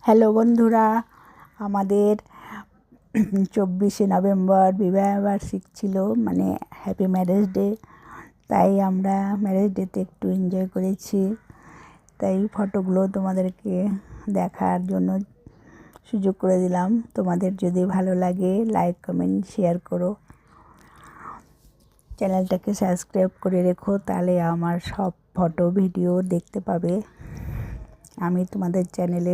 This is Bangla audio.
হ্যালো বন্ধুরা, আমাদের 24শে নভেম্বর বিবাহবার্ষিকী ছিল, মানে হ্যাপি ম্যারেজ ডে। তাই আমরা ম্যারেজ ডেতে একটু এনজয় করেছি। তাই ফটোগুলো তোমাদেরকে দেখার জন্য সুযোগ করে দিলাম। তোমাদের যদি ভালো লাগে লাইক কমেন্ট শেয়ার করো, চ্যানেলটাকে সাবস্ক্রাইব করে রেখো, তাহলে আমার সব ফটো ভিডিও দেখতে পাবে। আমি তোমাদের চ্যানেলে